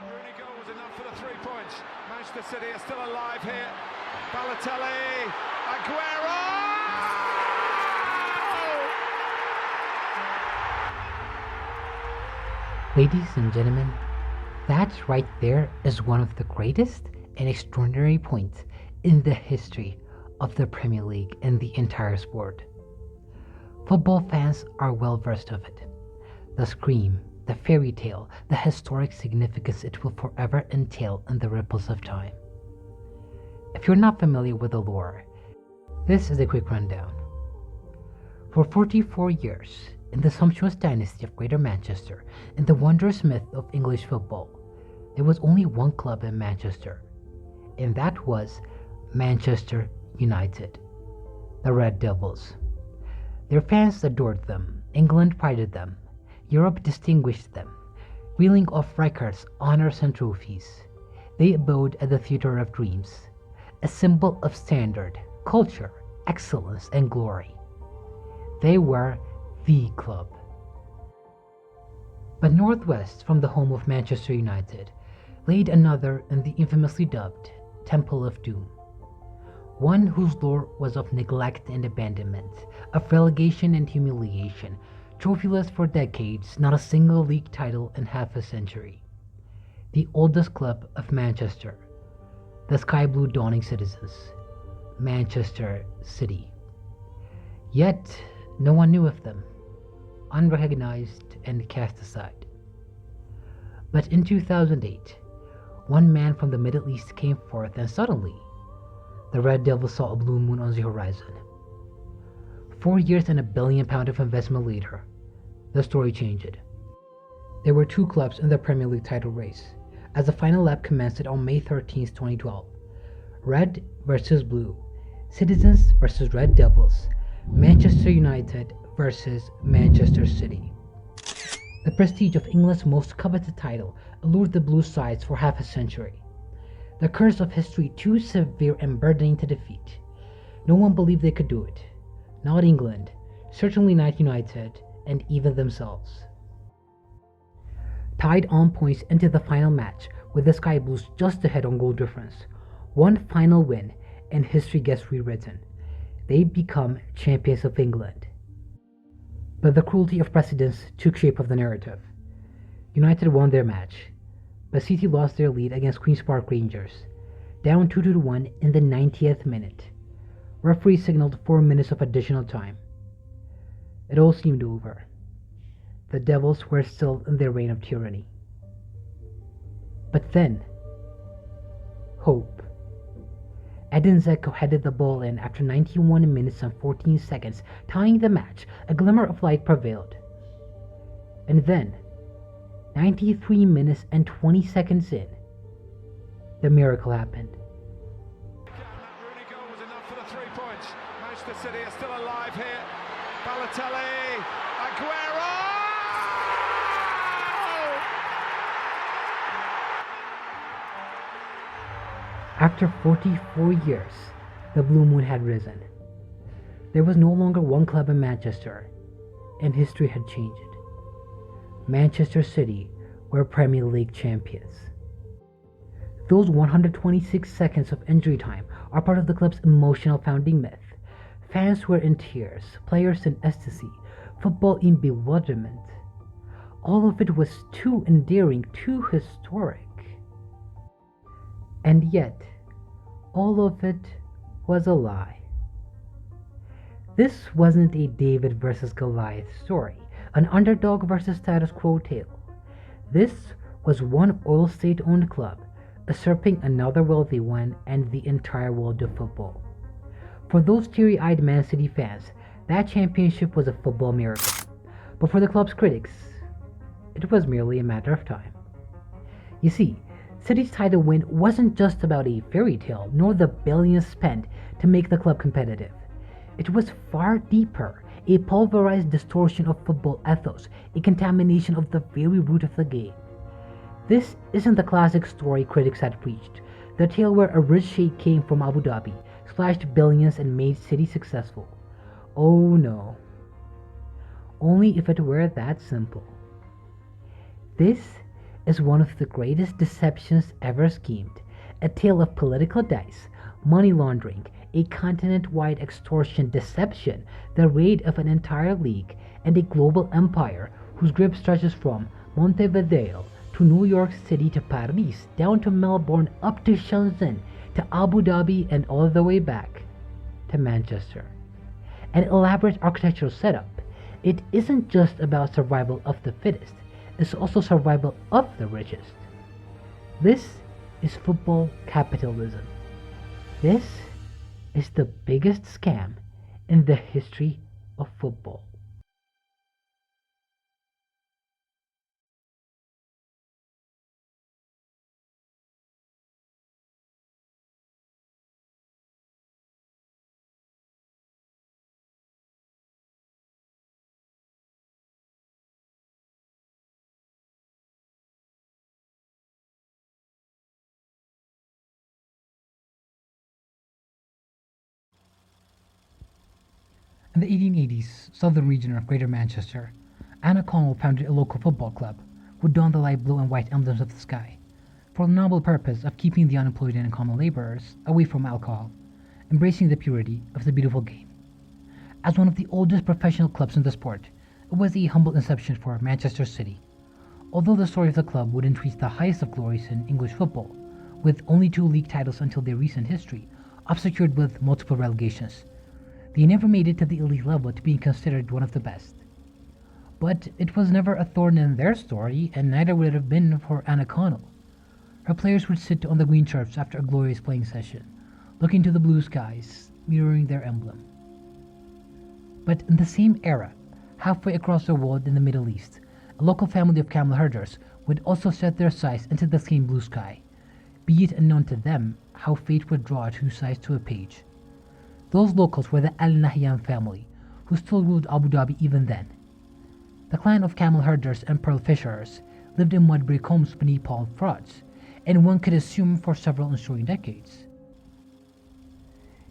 Rooney goal was enough for the 3 points. Manchester City are still alive here. Balotelli, Aguero! Ladies and gentlemen, that right there is one of the greatest and extraordinary points in the history of the Premier League and the entire sport. Football fans are well versed of it. The scream, the fairy tale, the historic significance it will forever entail in the ripples of time. If you're not familiar with the lore, this is a quick rundown. For 44 years, in the sumptuous dynasty of Greater Manchester, in the wondrous myth of English football, there was only one club in Manchester, and that was Manchester United, the Red Devils. Their fans adored them, England prided them, Europe distinguished them, reeling off records, honors, and trophies. They abode at the Theatre of Dreams, a symbol of standard, culture, excellence, and glory. They were the club. But northwest from the home of Manchester United laid another in the infamously dubbed Temple of Doom. One whose lore was of neglect and abandonment, of relegation and humiliation, trophyless for decades, not a single league title in half a century. The oldest club of Manchester, the sky blue dawning citizens, Manchester City. Yet no one knew of them, unrecognized and cast aside. But in 2008, one man from the Middle East came forth, and suddenly, the Red Devils saw a blue moon on the horizon. 4 years and £1 billion of investment later, the story changed. There were two clubs in the Premier League title race, as the final lap commenced on May 13, 2012. Red versus Blue, Citizens versus Red Devils, Manchester United versus Manchester City. The prestige of England's most coveted title allured the Blue sides for half a century. The curse of history too severe and burdening to defeat. No one believed they could do it. Not England, certainly not United, and even themselves. Tied on points into the final match with the Sky Blues just ahead on goal difference. One final win and history gets rewritten. They become champions of England. But the cruelty of precedence took shape of the narrative. United won their match, but City lost their lead against Queen's Park Rangers, down 2-1 in the 90th minute. Referee signaled 4 minutes of additional time. It all seemed over. The Devils were still in their reign of tyranny. But then, hope. Edin Dzeko headed the ball in after 91 minutes and 14 seconds, tying the match. A glimmer of light prevailed. And then, 93 minutes and 20 seconds in, the miracle happened. That Rooney goal was enough for the 3 points. Manchester City are still alive here. Balotelli, Aguero! After 44 years, the blue moon had risen. There was no longer one club in Manchester, and history had changed. Manchester City were Premier League champions. Those 126 seconds of injury time are part of the club's emotional founding myth. Fans were in tears, players in ecstasy, football in bewilderment. All of it was too endearing, too historic. And yet, all of it was a lie. This wasn't a David versus Goliath story, an underdog versus status quo tale. This was one oil state-owned club usurping another wealthy one and the entire world of football. For those teary-eyed Man City fans, that championship was a football miracle. But for the club's critics, it was merely a matter of time. You see, City's title win wasn't just about a fairy tale, nor the billions spent to make the club competitive. It was far deeper, a pulverized distortion of football ethos, a contamination of the very root of the game. This isn't the classic story critics had preached, the tale where a rich sheikh came from Abu Dhabi, splashed billions and made City successful. Oh no. Only if it were that simple. This is one of the greatest deceptions ever schemed, a tale of political dice, money laundering, a continent-wide extortion deception, the raid of an entire league, and a global empire whose grip stretches from Montevideo to New York City to Paris, down to Melbourne, up to Shenzhen, to Abu Dhabi, and all the way back to Manchester. An elaborate architectural setup, it isn't just about survival of the fittest, it's also survival of the richest. This is football capitalism. This is the biggest scam in the history of football. In the 1880s, southern region of Greater Manchester, Anna Connell founded a local football club, who donned the light blue and white emblems of the sky, for the noble purpose of keeping the unemployed and common laborers away from alcohol, embracing the purity of the beautiful game. As one of the oldest professional clubs in the sport, it was a humble inception for Manchester City. Although the story of the club wouldn't reach the highest of glories in English football, with only 2 league titles until their recent history, oft secured with multiple relegations, they never made it to the elite level to being considered one of the best. But it was never a thorn in their story, and neither would it have been for Anna Connell. Her players would sit on the green turfs after a glorious playing session, looking to the blue skies, mirroring their emblem. But in the same era, halfway across the world in the Middle East, a local family of camel herders would also set their sights into the same blue sky, be it unknown to them how fate would draw two sides to a page. Those locals were the Al Nahyan family, who still ruled Abu Dhabi even then. The clan of camel herders and pearl fisherers lived in mud brick homes beneath palm fronds, and one could assume for several ensuing decades.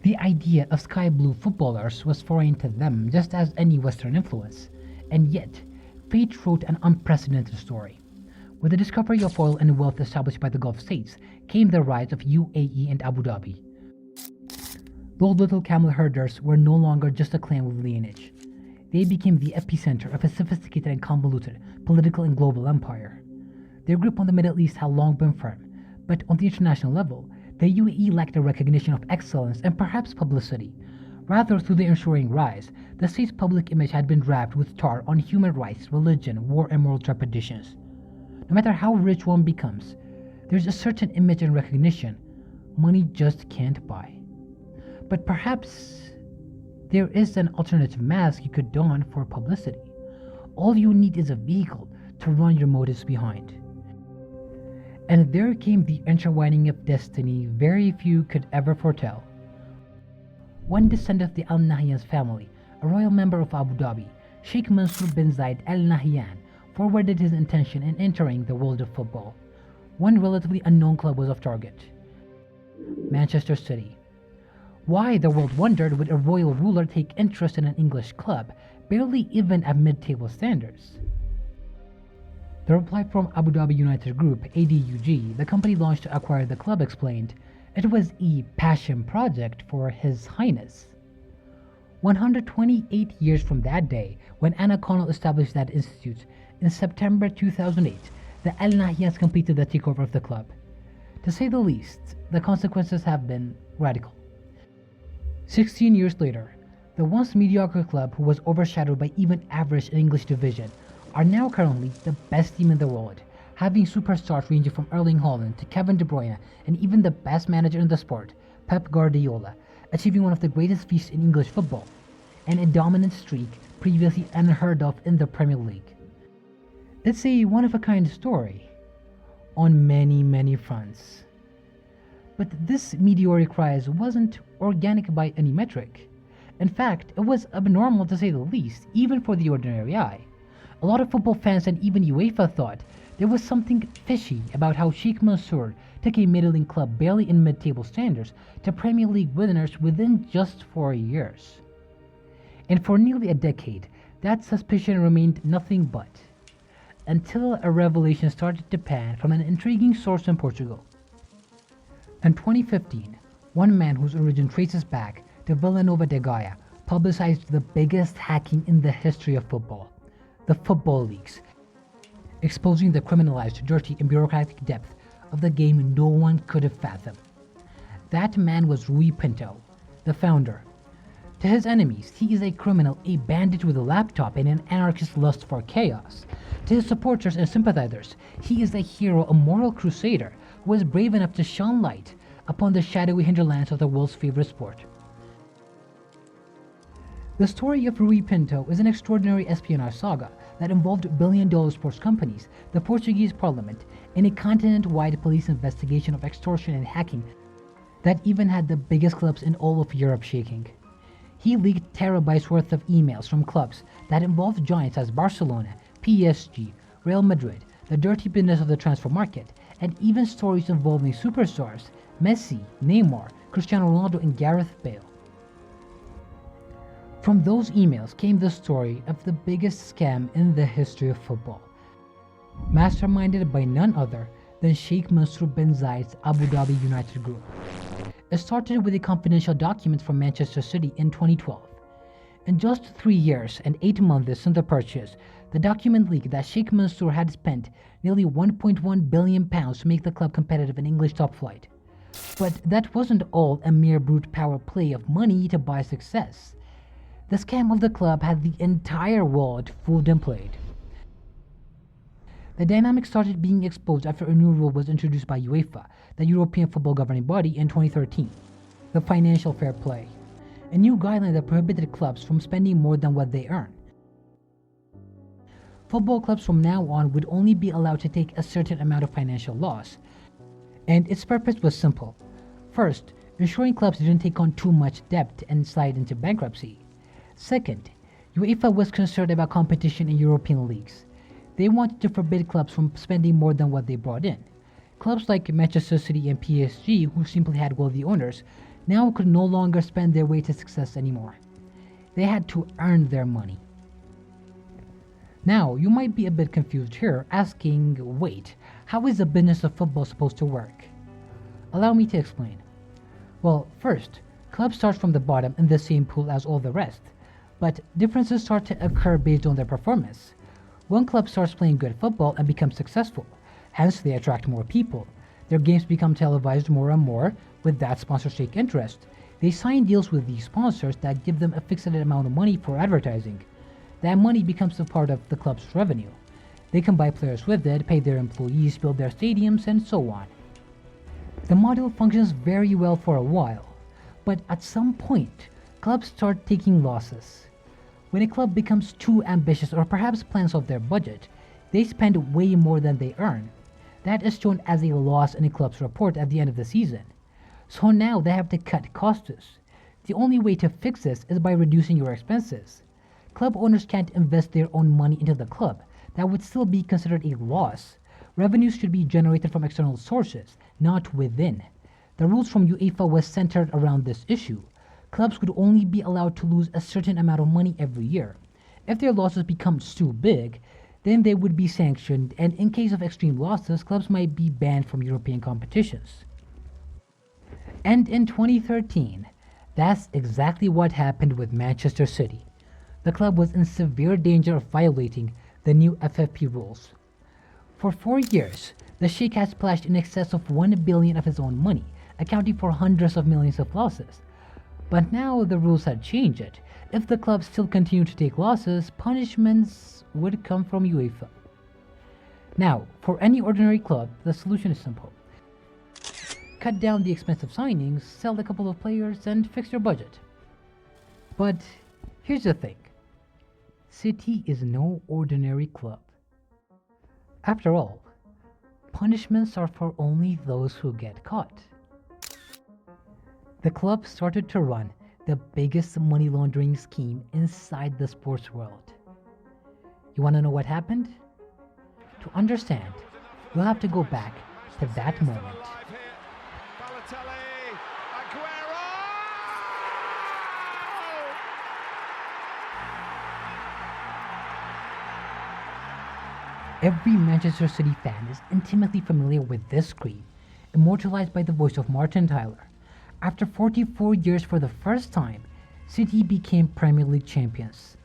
The idea of sky blue footballers was foreign to them just as any Western influence, and yet fate wrote an unprecedented story. With the discovery of oil and wealth established by the Gulf states came the rise of UAE and Abu Dhabi. Those little camel herders were no longer just a clan with lineage. They became the epicenter of a sophisticated and convoluted political and global empire. Their grip on the Middle East had long been firm, but on the international level, the UAE lacked the recognition of excellence and perhaps publicity. Rather, through their ensuing rise, the state's public image had been wrapped with tar on human rights, religion, war, and moral trepidations. No matter how rich one becomes, there's a certain image and recognition money just can't buy. But perhaps there is an alternative mask you could don for publicity. All you need is a vehicle to run your motives behind. And there came the intertwining of destiny very few could ever foretell. One descendant of the Al Nahyan's family, a royal member of Abu Dhabi, Sheikh Mansour bin Zayed Al Nahyan, forwarded his intention in entering the world of football. One relatively unknown club was off target: Manchester City. Why, the world wondered, would a royal ruler take interest in an English club, barely even at mid-table standards? The reply from Abu Dhabi United Group, ADUG, the company launched to acquire the club, explained it was a passion project for His Highness. 128 years from that day, when Anna Connell established that institute, in September 2008, the Al Nahyans completed the takeover of the club. To say the least, the consequences have been radical. 16 years later, the once mediocre club, who was overshadowed by even average in English division, are now currently the best team in the world, having superstars ranging from Erling Haaland to Kevin De Bruyne and even the best manager in the sport, Pep Guardiola, achieving one of the greatest feats in English football, and a dominant streak previously unheard of in the Premier League. It's a one-of-a-kind story on many fronts. But this meteoric rise wasn't organic by any metric. In fact, it was abnormal to say the least, even for the ordinary eye. A lot of football fans and even UEFA thought there was something fishy about how Sheikh Mansour took a middling club barely in mid-table standards to Premier League winners within just 4 years. And for nearly a decade, that suspicion remained nothing but until a revelation started to pan from an intriguing source in Portugal. In 2015, one man whose origin traces back to Villanova de Gaia publicized the biggest hacking in the history of football, the Football Leaks, exposing the criminalized, dirty, and bureaucratic depth of the game no one could have fathomed. That man was Rui Pinto, the founder. To his enemies, he is a criminal, a bandit with a laptop, and an anarchist lust for chaos. To his supporters and sympathizers, he is a hero, a moral crusader, who is brave enough to shine light upon the shadowy hinterlands of the world's favorite sport. The story of Rui Pinto is an extraordinary espionage saga that involved billion-dollar sports companies, the Portuguese parliament, and a continent-wide police investigation of extortion and hacking that even had the biggest clubs in all of Europe shaking. He leaked terabytes worth of emails from clubs that involved giants as Barcelona, PSG, Real Madrid, the dirty business of the transfer market, and even stories involving superstars Messi, Neymar, Cristiano Ronaldo, and Gareth Bale. From those emails came the story of the biggest scam in the history of football, masterminded by none other than Sheikh Mansour bin Zayed's Abu Dhabi United Group. It started with a confidential document from Manchester City in 2012. In just 3 years and 8 months since the purchase, the document leaked that Sheikh Mansour had spent nearly £1.1 billion to make the club competitive in English top flight. But that wasn't all a mere brute power play of money to buy success. The scam of the club had the entire world fooled and played. The dynamic started being exposed after a new rule was introduced by UEFA, the European football governing body, in 2013, the financial fair play, a new guideline that prohibited clubs from spending more than what they earn. Football clubs from now on would only be allowed to take a certain amount of financial loss, and its purpose was simple. First, ensuring clubs didn't take on too much debt and slide into bankruptcy. Second, UEFA was concerned about competition in European leagues. They wanted to forbid clubs from spending more than what they brought in. Clubs like Manchester City and PSG, who simply had wealthy owners, now could no longer spend their way to success anymore. They had to earn their money. Now, you might be a bit confused here, asking, wait, how is the business of football supposed to work? Allow me to explain. Well, first, clubs start from the bottom in the same pool as all the rest, but differences start to occur based on their performance. One club starts playing good football and becomes successful, hence they attract more people. Their games become televised more and more, with that sponsors take interest. They sign deals with these sponsors that give them a fixed amount of money for advertising. That money becomes a part of the club's revenue. They can buy players with it, pay their employees, build their stadiums, and so on. The model functions very well for a while, but at some point, clubs start taking losses. When a club becomes too ambitious or perhaps plans off their budget, they spend way more than they earn. That is shown as a loss in a club's report at the end of the season. So now they have to cut costs. The only way to fix this is by reducing your expenses. Club owners can't invest their own money into the club. That would still be considered a loss. Revenues should be generated from external sources, not within. The rules from UEFA was centered around this issue. Clubs would only be allowed to lose a certain amount of money every year. If their losses become too big, then they would be sanctioned, and in case of extreme losses, clubs might be banned from European competitions. And in 2013, that's exactly what happened with Manchester City. The club was in severe danger of violating the new FFP rules. For 4 years, the Sheikh has splashed in excess of $1 billion of his own money, accounting for hundreds of millions of losses. But now the rules had changed. If the club still continued to take losses, punishments would come from UEFA. Now, for any ordinary club, the solution is simple. Cut down the expensive signings, sell a couple of players, and fix your budget. But here's the thing. City is no ordinary club. After all, punishments are for only those who get caught. The club started to run the biggest money laundering scheme inside the sports world. You want to know what happened? To understand, you'll have to go back to that moment. Every Manchester City fan is intimately familiar with this scream, immortalized by the voice of Martin Tyler. After 44 years, for the first time, City became Premier League champions.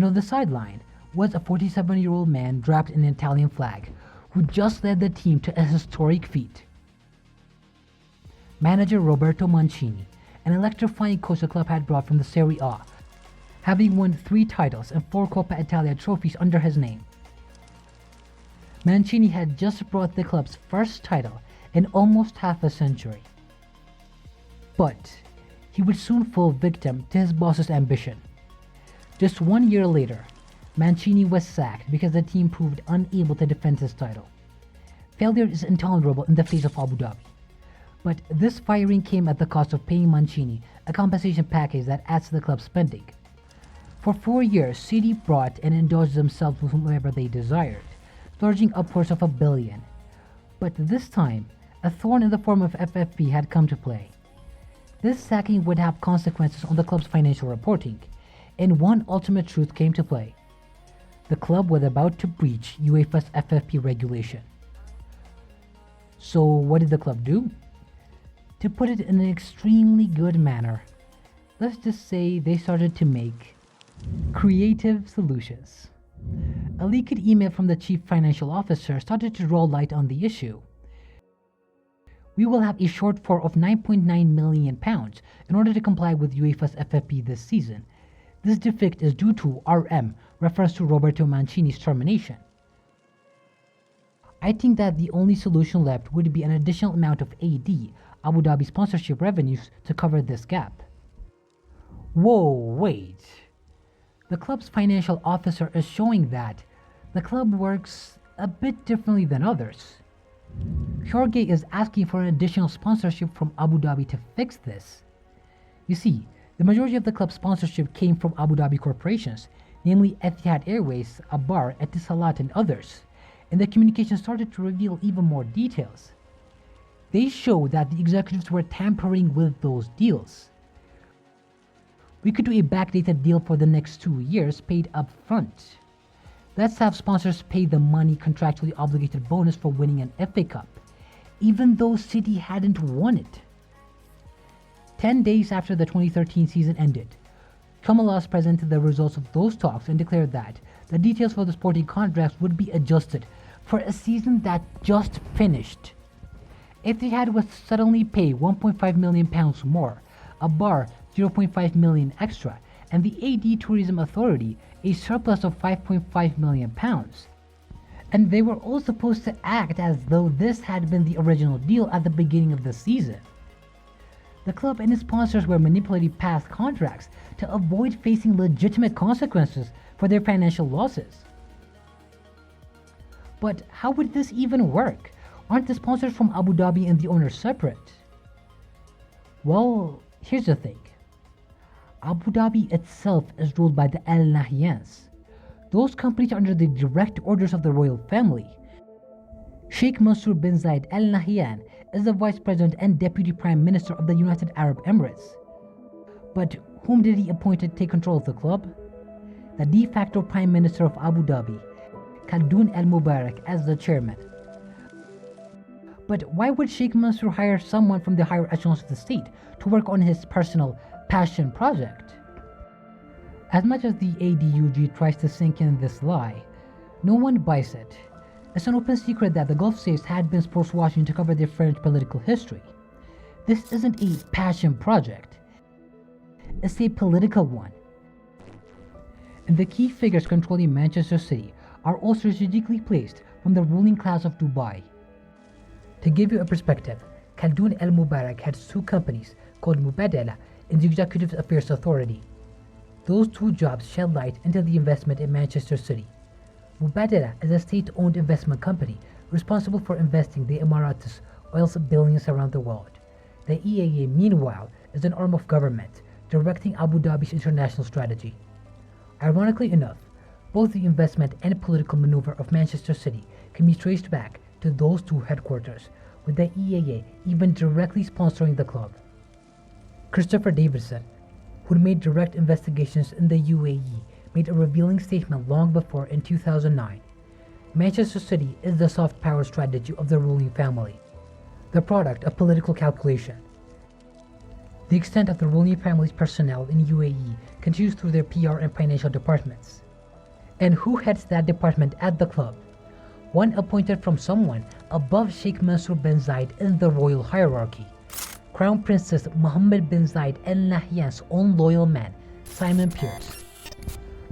On the sideline was a 47-year-old man draped in an Italian flag, who just led the team to a historic feat. Manager Roberto Mancini, an electrifying coach the club had brought from the Serie A, having won 3 titles and 4 Coppa Italia trophies under his name. Mancini had just brought the club's first title in almost half a century. But he would soon fall victim to his boss's ambition. Just 1 year later, Mancini was sacked because the team proved unable to defend his title. Failure is intolerable in the face of Abu Dhabi. But this firing came at the cost of paying Mancini a compensation package that adds to the club's spending. For 4 years, City brought and indulged themselves with whomever they desired, splurging upwards of $1 billion. But this time, a thorn in the form of FFP had come to play. This sacking would have consequences on the club's financial reporting, and one ultimate truth came to play. The club was about to breach UEFA's FFP regulation. So what did the club do? To put it in an extremely good manner, let's just say they started to make creative solutions. A leaked email from the chief financial officer started to roll light on the issue. We will have a shortfall of £9.9 million in order to comply with UEFA's FFP this season. This defect is due to RM, reference to Roberto Mancini's termination. I think that the only solution left would be an additional amount of AD, Abu Dhabi sponsorship revenues, to cover this gap. Whoa, wait. The club's financial officer is showing that the club works a bit differently than others. Jorge is asking for an additional sponsorship from Abu Dhabi to fix this. You see, the majority of the club's sponsorship came from Abu Dhabi corporations, namely Etihad Airways, Abar, Etisalat, and others, and the communication started to reveal even more details. They show that the executives were tampering with those deals. We could do a backdated deal for the next 2 years, paid up front. Let's have sponsors pay the money contractually obligated bonus for winning an FA Cup, even though City hadn't won it. 10 days after the 2013 season ended, Kamalas presented the results of those talks and declared that the details for the sporting contracts would be adjusted for a season that just finished. Etihad would suddenly pay £1.5 million more, Abar £0.5 million extra, and the AD Tourism Authority a surplus of £5.5 million. And they were all supposed to act as though this had been the original deal at the beginning of the season. The club and its sponsors were manipulating past contracts to avoid facing legitimate consequences for their financial losses. But how would this even work? Aren't the sponsors from Abu Dhabi and the owners separate? Well, here's the thing. Abu Dhabi itself is ruled by the Al Nahyans. Those companies are under the direct orders of the royal family. Sheikh Mansour bin Zayed Al Nahyan is the Vice President and Deputy Prime Minister of the United Arab Emirates. But whom did he appoint to take control of the club? The de facto Prime Minister of Abu Dhabi, Khaldoon Al Mubarak, as the chairman. But why would Sheikh Mansour hire someone from the higher echelons of the state to work on his personal passion project? As much as the ADUG tries to sink in this lie, no one buys it. It's an open secret that the Gulf states had been sports watching to cover their French political history. This isn't a passion project. It's a political one. And the key figures controlling Manchester City are all strategically placed from the ruling class of Dubai. To give you a perspective, Khaldoon Al Mubarak had 2 companies called Mubadala and the Executive Affairs Authority. Those 2 jobs shed light into the investment in Manchester City. Mubadala is a state-owned investment company responsible for investing the Emirates' oil's billions around the world. The EAA, meanwhile, is an arm of government directing Abu Dhabi's international strategy. Ironically enough, both the investment and political maneuver of Manchester City can be traced back to those 2 headquarters, with the EAA even directly sponsoring the club. Christopher Davidson, who made direct investigations in the UAE, made a revealing statement long before in 2009. Manchester City is the soft power strategy of the ruling family, the product of political calculation. The extent of the ruling family's personnel in UAE continues through their PR and financial departments. And who heads that department at the club? One appointed from someone above Sheikh Mansour bin Zayed in the royal hierarchy. Crown Princess Mohammed bin Zayed Al Nahyan's own loyal man, Simon Pierce.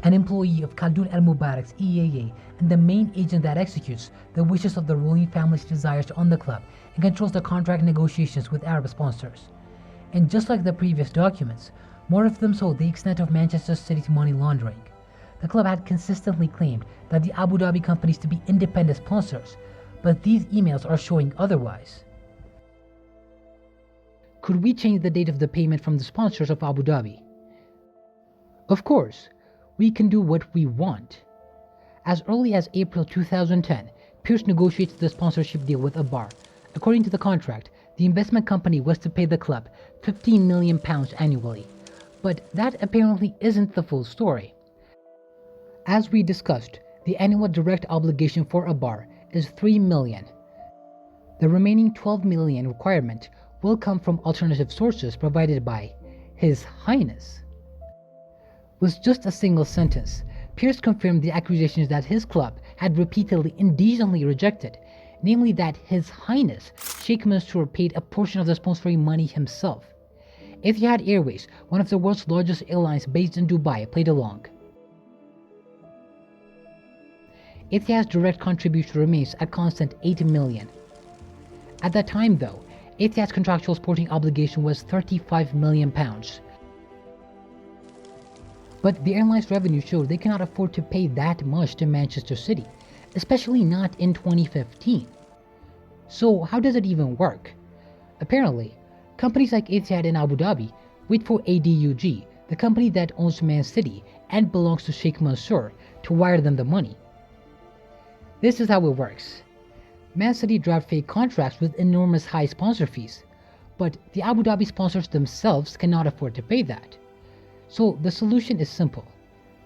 An employee of Khaldoun Al Mubarak's EAA and the main agent that executes the wishes of the ruling family's desires on the club and controls the contract negotiations with Arab sponsors. And just like the previous documents, more of them show the extent of Manchester City's money laundering. The club had consistently claimed that the Abu Dhabi companies to be independent sponsors, but these emails are showing otherwise. Could we change the date of the payment from the sponsors of Abu Dhabi? Of course, we can do what we want. As early as April 2010, Pierce negotiates the sponsorship deal with Abar. According to the contract, the investment company was to pay the club £15 million annually. But that apparently isn't the full story. As we discussed, the annual direct obligation for Abar is $3 million. The remaining $12 million requirement will come from alternative sources provided by His Highness. With just a single sentence, Pierce confirmed the accusations that his club had repeatedly indecently rejected, namely that His Highness Sheikh Mansour paid a portion of the sponsoring money himself. Etihad Airways, one of the world's largest airlines based in Dubai, played along. Etihad's direct contribution remains a constant $8 million. At that time though, Etihad's contractual sporting obligation was £35 million. But the airline's revenue showed they cannot afford to pay that much to Manchester City, especially not in 2015. So how does it even work? Apparently, companies like Etihad and Abu Dhabi wait for ADUG, the company that owns Man City and belongs to Sheikh Mansour, to wire them the money. This is how it works. Man City draft fake contracts with enormous high sponsor fees, but the Abu Dhabi sponsors themselves cannot afford to pay that. So the solution is simple.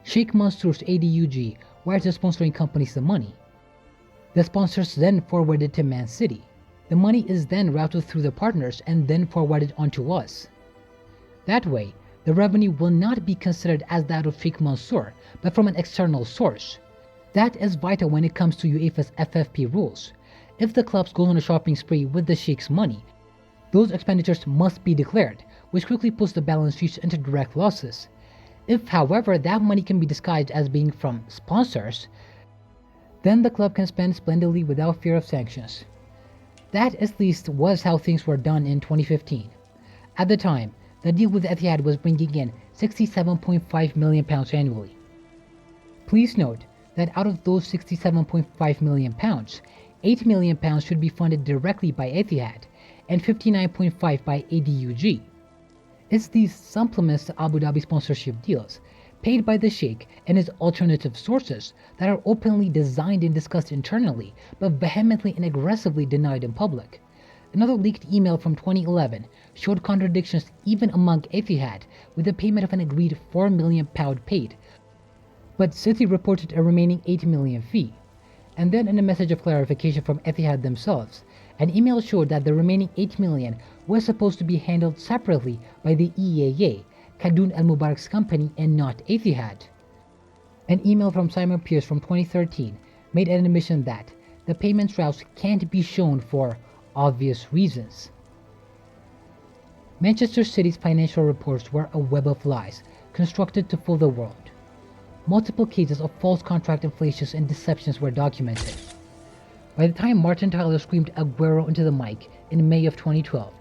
Sheikh Mansour's ADUG wires the sponsoring companies the money. The sponsors then forward it to Man City. The money is then routed through the partners and then forwarded onto us. That way, the revenue will not be considered as that of Sheikh Mansour, but from an external source. That is vital when it comes to UEFA's FFP rules. If the clubs go on a shopping spree with the Sheikh's money, those expenditures must be declared, which quickly puts the balance sheets into direct losses. If, however, that money can be disguised as being from sponsors, then the club can spend splendidly without fear of sanctions. That at least was how things were done in 2015. At the time, the deal with Etihad was bringing in £67.5 million annually. Please note that out of those £67.5 million, £8 million should be funded directly by Etihad and £59.5 million by ADUG. It's these supplements to Abu Dhabi sponsorship deals, paid by the Sheikh and his alternative sources, that are openly designed and discussed internally, but vehemently and aggressively denied in public. Another leaked email from 2011 showed contradictions even among Etihad, with a payment of an agreed £4 million paid, but City reported a remaining £8 million fee. And then in a message of clarification from Etihad themselves, an email showed that the remaining $8 million was supposed to be handled separately by the EAA, Khaldoun Al Mubarak's company, and not Etihad. An email from Simon Pierce from 2013 made an admission that the payment routes can't be shown for obvious reasons. Manchester City's financial reports were a web of lies constructed to fool the world. Multiple cases of false contract inflations and deceptions were documented. By the time Martin Tyler screamed Aguero into the mic in May of 2012,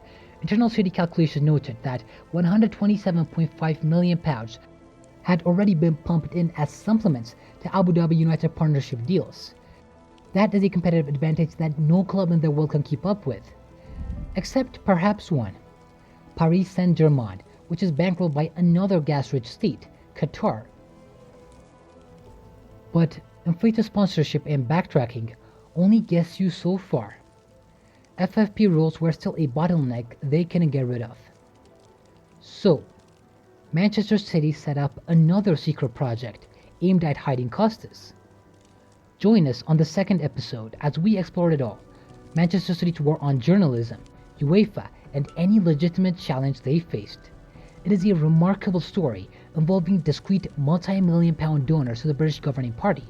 internal City calculations noted that £127.5 million had already been pumped in as supplements to Abu Dhabi United partnership deals. That is a competitive advantage that no club in the world can keep up with. Except perhaps one, Paris Saint-Germain, which is bankrolled by another gas-rich state, Qatar. But inflated sponsorship and backtracking only gets you so far. FFP rules were still a bottleneck they couldn't get rid of. So, Manchester City set up another secret project aimed at hiding Costas. Join us on the second episode as we explore it all: Manchester City's war on journalism, UEFA, and any legitimate challenge they faced. It is a remarkable story involving discreet multi-million-pound donors to the British governing party,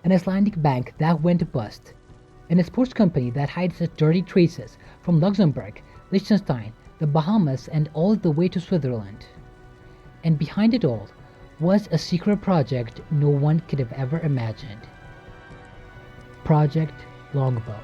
an Icelandic bank that went bust, and a sports company that hides its dirty traces from Luxembourg, Liechtenstein, the Bahamas, and all the way to Switzerland. And behind it all was a secret project no one could have ever imagined. Project Longbow.